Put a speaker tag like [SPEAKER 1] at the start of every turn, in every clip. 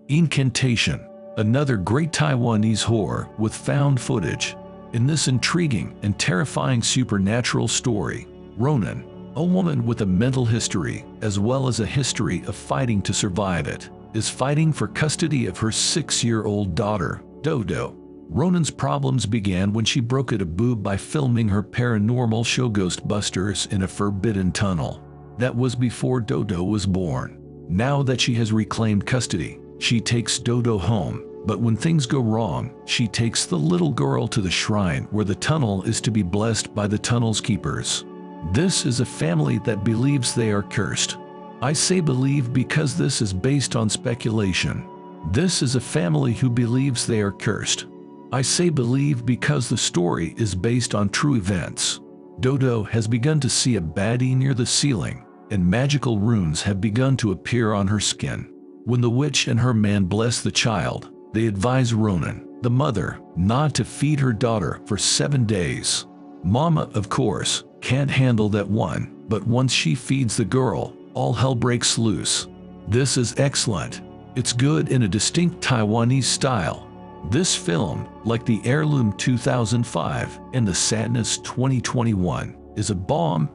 [SPEAKER 1] Incantation, another great Taiwanese horror with found footage. In this intriguing and terrifying supernatural story, Ronan, a woman with a mental history as well as a history of fighting to survive it, is fighting for custody of her 6-year-old daughter, Dodo. Ronan's problems began when she broke a taboo by filming her paranormal show Ghostbusters in a forbidden tunnel. That was before Dodo was born. Now that she has reclaimed custody, she takes Dodo home, but when things go wrong, she takes the little girl to the shrine where the tunnel is to be blessed by the tunnel's keepers. This is a family that believes they are cursed. I say believe because this is based on speculation. This is a family who believes they are cursed. I say believe because the story is based on true events. Dodo has begun to see a baddie near the ceiling, and magical runes have begun to appear on her skin. When the witch and her man bless the child, they advise Ronan, the mother, not to feed her daughter for 7 days. Mama, of course, can't handle that one, but once she feeds the girl, all hell breaks loose. This is excellent. It's good in a distinct Taiwanese style. This film, like the Heirloom 2005 and the Sadness 2021, is a bomb.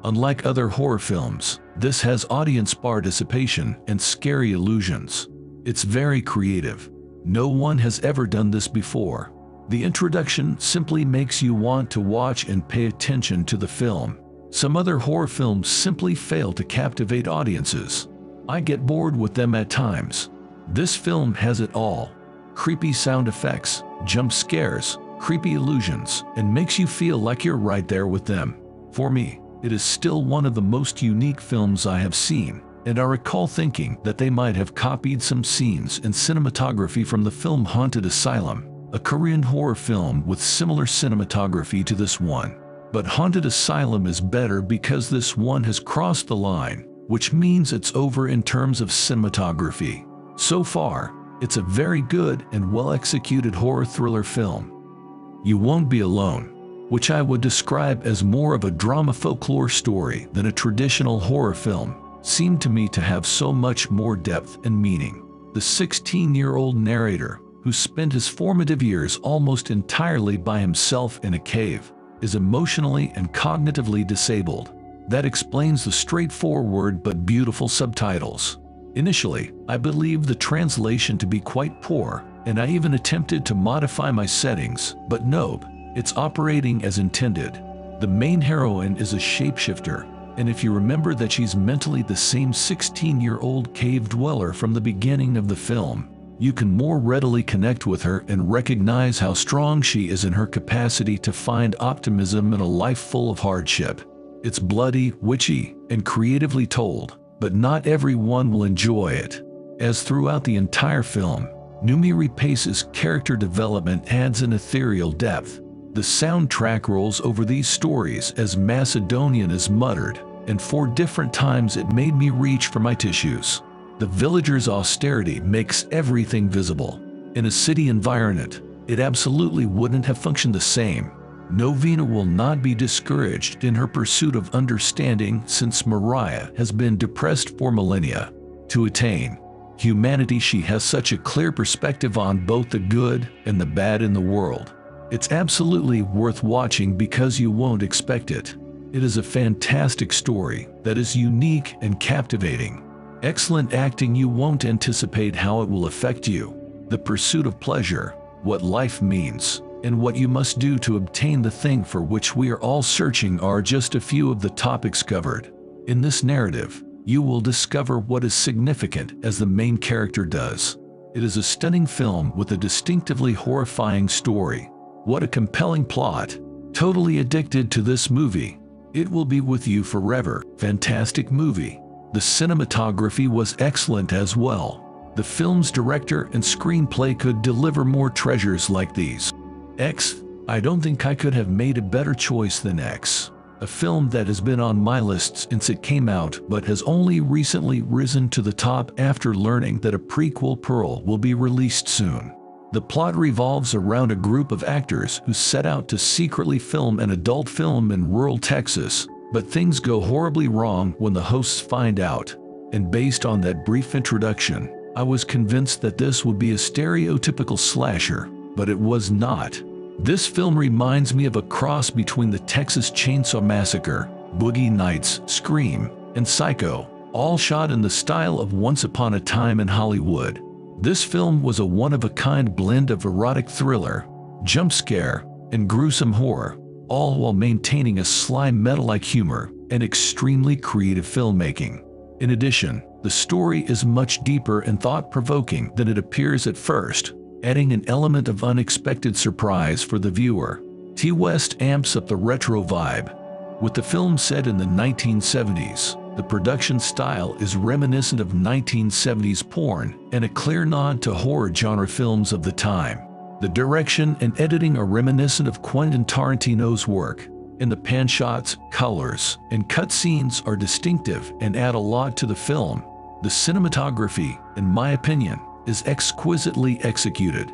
[SPEAKER 1] Unlike other horror films, this has audience participation and scary illusions. It's very creative. No one has ever done this before. The introduction simply makes you want to watch and pay attention to the film. Some other horror films simply fail to captivate audiences. I get bored with them at times. This film has it all. Creepy sound effects, jump scares, creepy illusions, and makes you feel like you're right there with them. For me, it is still one of the most unique films I have seen, and I recall thinking that they might have copied some scenes and cinematography from the film Haunted Asylum, a Korean horror film with similar cinematography to this one. But Haunted Asylum is better because this one has crossed the line, which means it's over in terms of cinematography. So far, it's a very good and well-executed horror thriller film. You Won't Be Alone, which I would describe as more of a drama folklore story than a traditional horror film, seemed to me to have so much more depth and meaning. The 16-year-old narrator, who spent his formative years almost entirely by himself in a cave, is emotionally and cognitively disabled. That explains the straightforward but beautiful subtitles. Initially, I believed the translation to be quite poor, and I even attempted to modify my settings, but nope, it's operating as intended. The main heroine is a shapeshifter, and if you remember that she's mentally the same 16-year-old cave dweller from the beginning of the film, you can more readily connect with her and recognize how strong she is in her capacity to find optimism in a life full of hardship. It's bloody, witchy, and creatively told, but not everyone will enjoy it. As throughout the entire film, Numiri Pace's character development adds an ethereal depth. The soundtrack rolls over these stories as Macedonian is muttered, and 4 different times it made me reach for my tissues. The villagers' austerity makes everything visible. In a city environment, it absolutely wouldn't have functioned the same. Novena will not be discouraged in her pursuit of understanding since Mariah has been depressed for millennia. To attain humanity, she has such a clear perspective on both the good and the bad in the world. It's absolutely worth watching because you won't expect it. It is a fantastic story that is unique and captivating. Excellent acting. You won't anticipate how it will affect you. The pursuit of pleasure, what life means, and what you must do to obtain the thing for which we are all searching are just a few of the topics covered. In this narrative, you will discover what is significant as the main character does. It is a stunning film with a distinctively horrifying story. What a compelling plot. Totally addicted to this movie. It will be with you forever. Fantastic movie. The cinematography was excellent as well. The film's director and screenplay could deliver more treasures like these. X, I don't think I could have made a better choice than X. A film that has been on my list since it came out but has only recently risen to the top after learning that a prequel Pearl will be released soon. The plot revolves around a group of actors who set out to secretly film an adult film in rural Texas, but things go horribly wrong when the hosts find out. And based on that brief introduction, I was convinced that this would be a stereotypical slasher, but it was not. This film reminds me of a cross between the Texas Chainsaw Massacre, Boogie Nights, Scream, and Psycho, all shot in the style of Once Upon a Time in Hollywood. This film was a one-of-a-kind blend of erotic thriller, jump scare, and gruesome horror, all while maintaining a sly metal-like humor and extremely creative filmmaking. In addition, the story is much deeper and thought-provoking than it appears at first, adding an element of unexpected surprise for the viewer. T. West amps up the retro vibe. With the film set in the 1970s, the production style is reminiscent of 1970s porn and a clear nod to horror genre films of the time. The direction and editing are reminiscent of Quentin Tarantino's work, and the pan shots, colors, and cut scenes are distinctive and add a lot to the film. The cinematography, in my opinion, is exquisitely executed,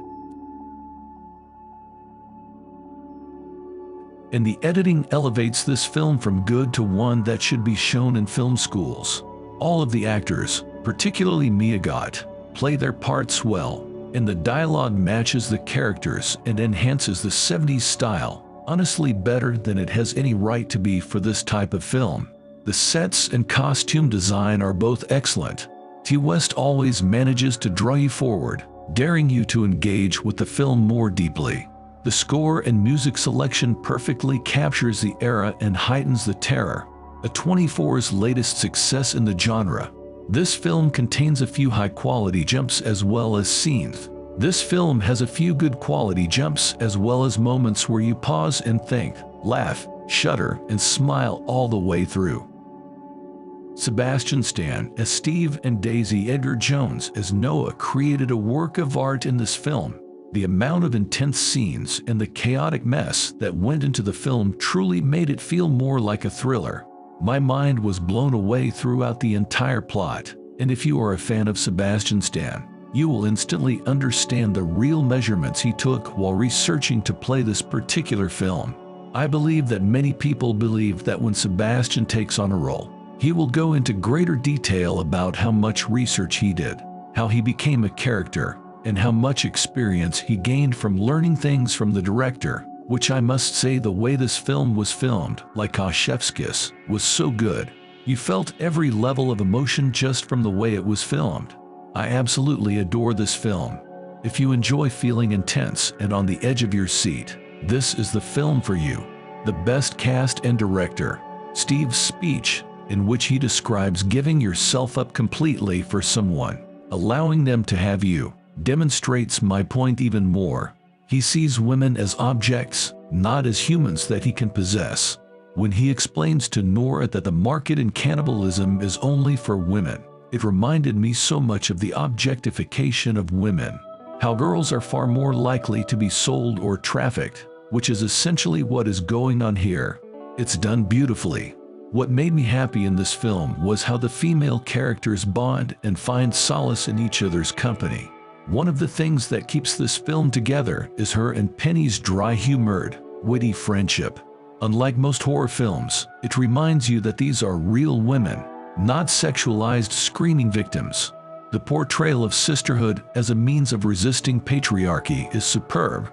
[SPEAKER 1] and the editing elevates this film from good to one that should be shown in film schools. All of the actors, particularly Mia Goth, play their parts well, and the dialogue matches the characters and enhances the 70s style, honestly better than it has any right to be for this type of film. The sets and costume design are both excellent. T. West always manages to draw you forward, daring you to engage with the film more deeply. The score and music selection perfectly captures the era and heightens the terror, A24's latest success in the genre. This film contains a few high-quality jumps as well as scenes. This film has a few good quality jumps as well as moments where you pause and think, laugh, shudder, and smile all the way through. Sebastian Stan as Steve and Daisy Edgar Jones as Noah created a work of art in this film. The amount of intense scenes and the chaotic mess that went into the film truly made it feel more like a thriller. My mind was blown away throughout the entire plot, and if you are a fan of Sebastian Stan, you will instantly understand the real measurements he took while researching to play this particular film. I believe that many people believe that when Sebastian takes on a role, he will go into greater detail about how much research he did, how he became a character, and how much experience he gained from learning things from the director, which I must say the way this film was filmed, like a chef's kiss, was so good. You felt every level of emotion just from the way it was filmed. I absolutely adore this film. If you enjoy feeling intense and on the edge of your seat, this is the film for you. The best cast and director. Steve's speech, in which he describes giving yourself up completely for someone, allowing them to have you, demonstrates my point even more. He sees women as objects, not as humans that he can possess. When he explains to Nora that the market in cannibalism is only for women, it reminded me so much of the objectification of women. How girls are far more likely to be sold or trafficked, which is essentially what is going on here. It's done beautifully. What made me happy in this film was how the female characters bond and find solace in each other's company. One of the things that keeps this film together is her and Penny's dry-humored, witty friendship. Unlike most horror films, it reminds you that these are real women, not sexualized screaming victims. The portrayal of sisterhood as a means of resisting patriarchy is superb.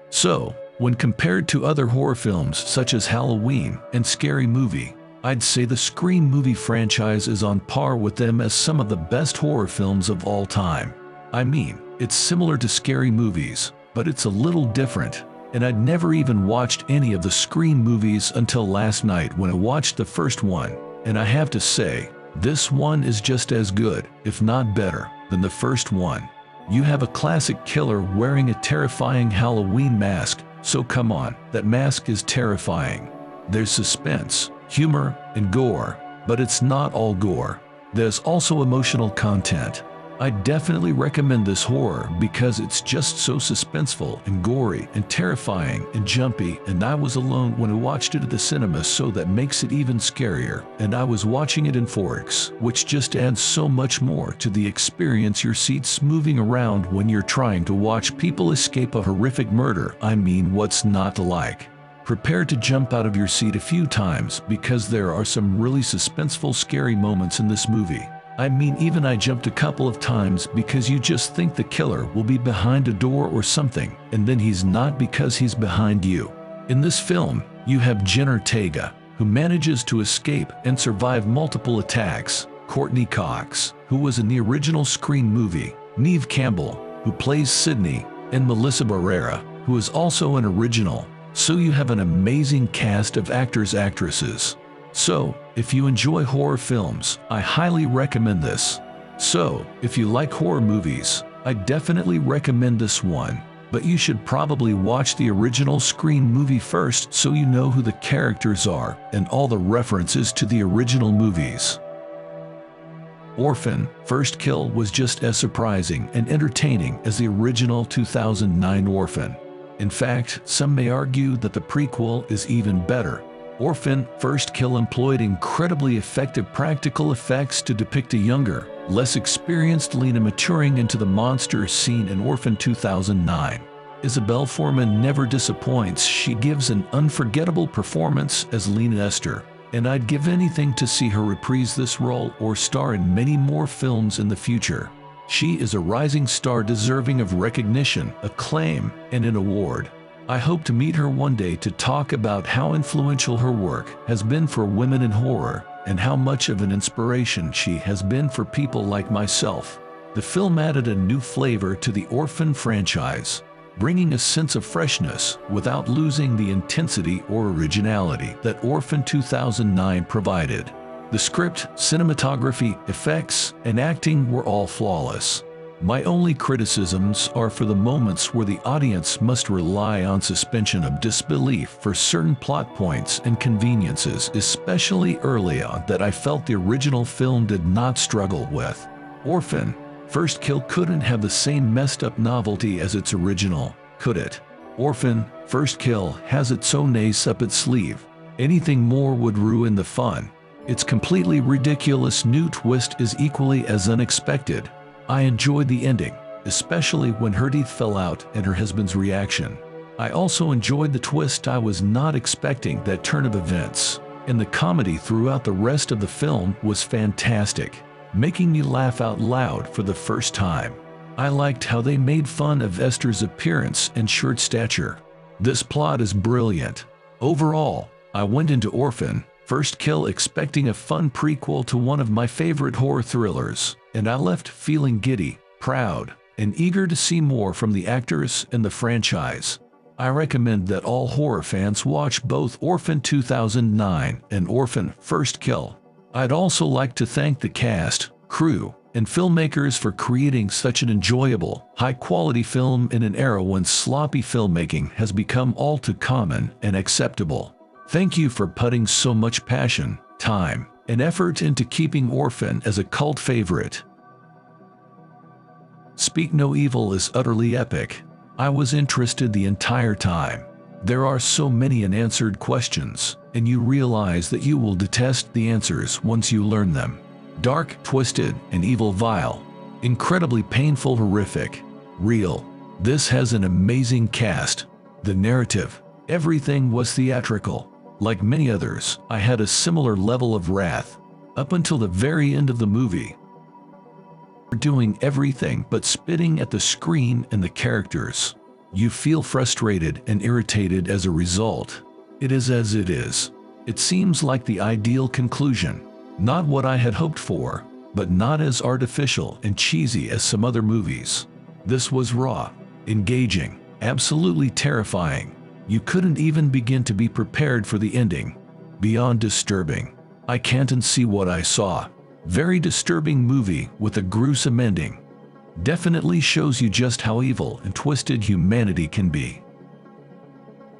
[SPEAKER 1] So, when compared to other horror films such as Halloween and Scary Movie, I'd say the Scream movie franchise is on par with them as some of the best horror films of all time. I mean, it's similar to Scary Movies, but it's a little different, and I'd never even watched any of the Scream movies until last night when I watched the first one, and I have to say, this one is just as good, if not better, than the first one. You have a classic killer wearing a terrifying Halloween mask, so come on, that mask is terrifying. There's suspense, humor, and gore, but it's not all gore. There's also emotional content. I definitely recommend this horror because it's just so suspenseful and gory and terrifying and jumpy, and I was alone when I watched it at the cinema, so that makes it even scarier, and I was watching it in 4X, which just adds so much more to the experience. Your seats moving around when you're trying to watch people escape a horrific murder. I mean, what's not to like? Prepare to jump out of your seat a few times because there are some really suspenseful, scary moments in this movie. I mean, even I jumped a couple of times because you just think the killer will be behind a door or something, and then he's not because he's behind you. In this film, you have Jen Ortega, who manages to escape and survive multiple attacks, Courtney Cox, who was in the original Scream movie, Neve Campbell, who plays Sydney, and Melissa Barrera, who is also an original. So you have an amazing cast of actresses. So, if you enjoy horror films, I highly recommend this. So, if you like horror movies, I definitely recommend this one. But you should probably watch the original Scream movie first so you know who the characters are and all the references to the original movies. Orphan: First Kill was just as surprising and entertaining as the original 2009 Orphan. In fact, some may argue that the prequel is even better. Orphan: First Kill employed incredibly effective practical effects to depict a younger, less experienced Lena maturing into the monster seen in Orphan 2009. Isabelle Fuhrman never disappoints. She gives an unforgettable performance as Lena Esther, and I'd give anything to see her reprise this role or star in many more films in the future. She is a rising star deserving of recognition, acclaim, and an award. I hope to meet her one day to talk about how influential her work has been for women in horror and how much of an inspiration she has been for people like myself. The film added a new flavor to the Orphan franchise, bringing a sense of freshness without losing the intensity or originality that Orphan 2009 provided. The script, cinematography, effects, and acting were all flawless. My only criticisms are for the moments where the audience must rely on suspension of disbelief for certain plot points and conveniences, especially early on, that I felt the original film did not struggle with. Orphan: First Kill couldn't have the same messed up novelty as its original, could it? Orphan: First Kill has its own ace up its sleeve. Anything more would ruin the fun. Its completely ridiculous new twist is equally as unexpected. I enjoyed the ending, especially when her teeth fell out and her husband's reaction. I also enjoyed the twist. I was not expecting that turn of events, and the comedy throughout the rest of the film was fantastic, making me laugh out loud for the first time. I liked how they made fun of Esther's appearance and short stature. This plot is brilliant. Overall, I went into Orphan: First Kill expecting a fun prequel to one of my favorite horror thrillers, and I left feeling giddy, proud, and eager to see more from the actors and the franchise. I recommend that all horror fans watch both Orphan 2009 and Orphan: First Kill. I'd also like to thank the cast, crew, and filmmakers for creating such an enjoyable, high-quality film in an era when sloppy filmmaking has become all too common and acceptable. Thank you for putting so much passion, time, and effort into keeping Orphan as a cult favorite. Speak No Evil is utterly epic. I was interested the entire time. There are so many unanswered questions, and you realize that you will detest the answers once you learn them. Dark, twisted, and evil, vile. Incredibly painful, horrific. Real. This has an amazing cast. The narrative. Everything was theatrical. Like many others, I had a similar level of wrath. Up until the very end of the movie. Doing everything but spitting at the screen and the characters. You feel frustrated and irritated as a result. It is as it is. It seems like the ideal conclusion. Not what I had hoped for, but not as artificial and cheesy as some other movies. This was raw, engaging, absolutely terrifying. You couldn't even begin to be prepared for the ending. Beyond disturbing. I can't unsee what I saw. Very disturbing movie with a gruesome ending. Definitely shows you just how evil and twisted humanity can be.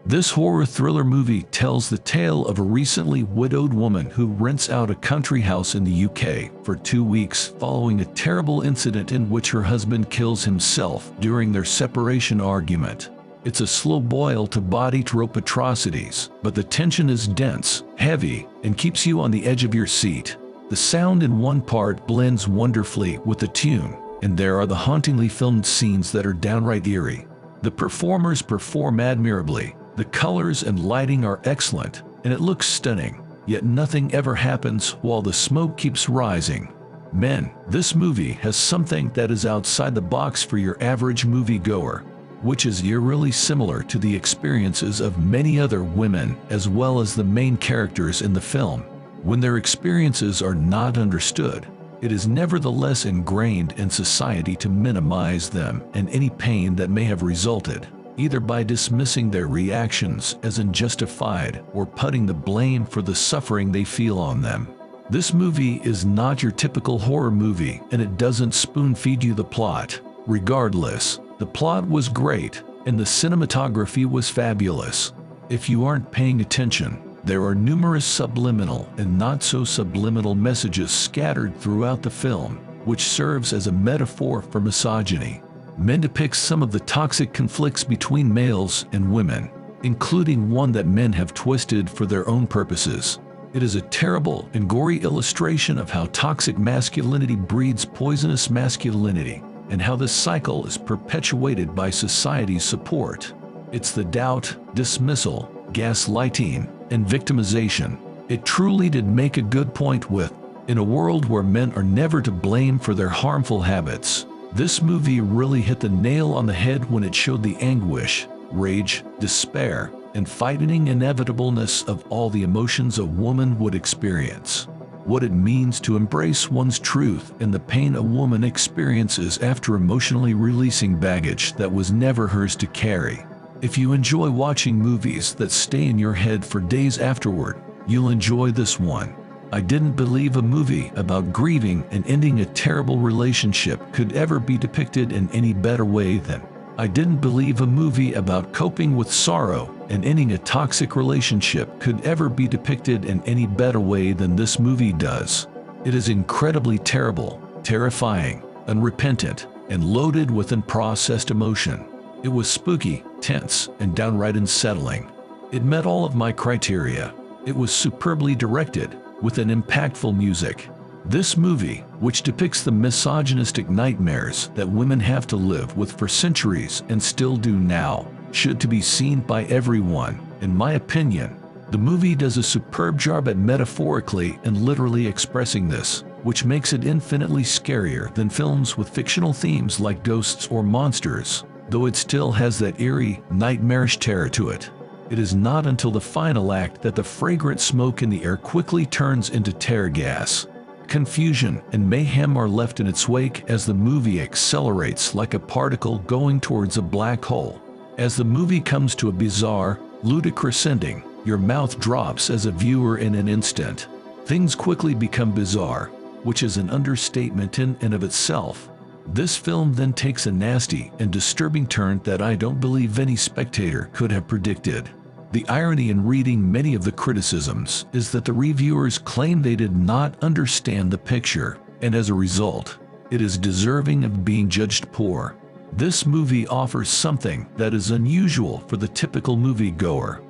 [SPEAKER 1] This horror thriller movie tells the tale of a recently widowed woman who rents out a country house in the UK for 2 weeks following a terrible incident in which her husband kills himself during their separation argument. It's a slow boil to body trope atrocities, but the tension is dense, heavy, and keeps you on the edge of your seat. The sound in one part blends wonderfully with the tune, and there are the hauntingly filmed scenes that are downright eerie. The performers perform admirably. The colors and lighting are excellent, and it looks stunning, yet nothing ever happens while the smoke keeps rising. Men, this movie has something that is outside the box for your average moviegoer, which is eerily similar to the experiences of many other women as well as the main characters in the film. When their experiences are not understood, it is nevertheless ingrained in society to minimize them and any pain that may have resulted, either by dismissing their reactions as unjustified or putting the blame for the suffering they feel on them. This movie is not your typical horror movie, and it doesn't spoon-feed you the plot. Regardless, the plot was great, and the cinematography was fabulous. If you aren't paying attention, there are numerous subliminal and not-so-subliminal messages scattered throughout the film, which serves as a metaphor for misogyny. Men depicts some of the toxic conflicts between males and women, including one that men have twisted for their own purposes. It is a terrible and gory illustration of how toxic masculinity breeds poisonous masculinity, and how this cycle is perpetuated by society's support. It's the doubt, dismissal, gaslighting, and victimization. It truly did make a good point with, in a world where men are never to blame for their harmful habits, this movie really hit the nail on the head when it showed the anguish, rage, despair, and frightening inevitableness of all the emotions a woman would experience. What it means to embrace one's truth and the pain a woman experiences after emotionally releasing baggage that was never hers to carry. If you enjoy watching movies that stay in your head for days afterward, you'll enjoy this one. I didn't believe a movie about grieving and ending a terrible relationship could ever be depicted in any better way than. I didn't believe a movie about coping with sorrow and ending a toxic relationship could ever be depicted in any better way than this movie does. It is incredibly terrible, terrifying, unrepentant, and loaded with unprocessed emotion. It was spooky, tense, and downright unsettling. It met all of my criteria. It was superbly directed, with an impactful music. This movie, which depicts the misogynistic nightmares that women have to live with for centuries and still do now, should to be seen by everyone, in my opinion. The movie does a superb job at metaphorically and literally expressing this, which makes it infinitely scarier than films with fictional themes like ghosts or monsters, though it still has that eerie, nightmarish terror to it. It is not until the final act that the fragrant smoke in the air quickly turns into tear gas. Confusion and mayhem are left in its wake as the movie accelerates like a particle going towards a black hole. As the movie comes to a bizarre, ludicrous ending, your mouth drops as a viewer in an instant. Things quickly become bizarre, which is an understatement in and of itself. This film then takes a nasty and disturbing turn that I don't believe any spectator could have predicted. The irony in reading many of the criticisms is that the reviewers claim they did not understand the picture, and as a result, it is deserving of being judged poor. This movie offers something that is unusual for the typical moviegoer.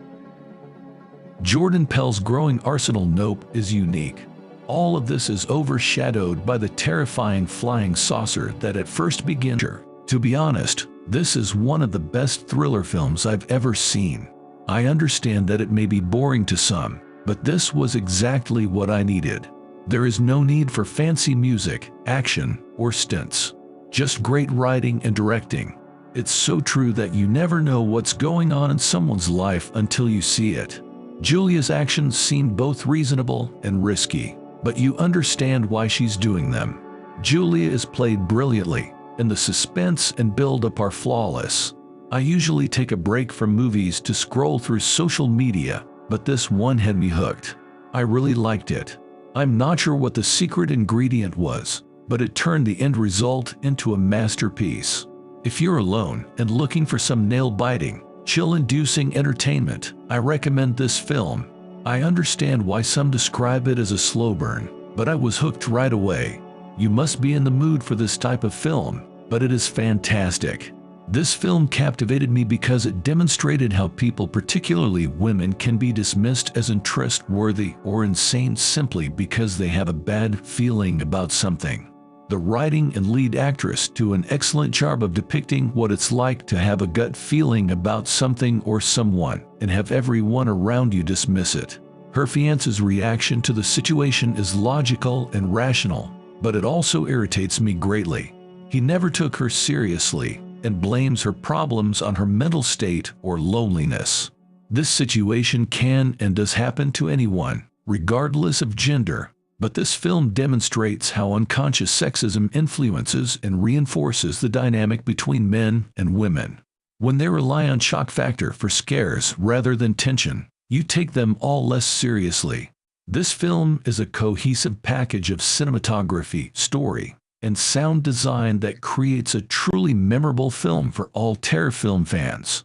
[SPEAKER 1] Jordan Peele's growing arsenal nope is unique. All of this is overshadowed by the terrifying flying saucer that at first begins. To be honest, this is one of the best thriller films I've ever seen. I understand that it may be boring to some, but this was exactly what I needed. There is no need for fancy music, action, or stunts. Just great writing and directing. It's so true that you never know what's going on in someone's life until you see it. Julia's actions seem both reasonable and risky, but you understand why she's doing them. Julia is played brilliantly, and the suspense and build-up are flawless. I usually take a break from movies to scroll through social media, but this one had me hooked. I really liked it. I'm not sure what the secret ingredient was, but it turned the end result into a masterpiece. If you're alone and looking for some nail-biting, chill-inducing entertainment, I recommend this film. I understand why some describe it as a slow burn, but I was hooked right away. You must be in the mood for this type of film, but it is fantastic. This film captivated me because it demonstrated how people, particularly women, can be dismissed as untrustworthy or insane simply because they have a bad feeling about something. The writing and lead actress do an excellent job of depicting what it's like to have a gut feeling about something or someone and have everyone around you dismiss it. Her fiance's reaction to the situation is logical and rational, but it also irritates me greatly. He never took her seriously and blames her problems on her mental state or loneliness. This situation can and does happen to anyone, regardless of gender, but this film demonstrates how unconscious sexism influences and reinforces the dynamic between men and women. When they rely on shock factor for scares rather than tension, you take them all less seriously. This film is a cohesive package of cinematography, story, and sound design that creates a truly memorable film for all terror film fans.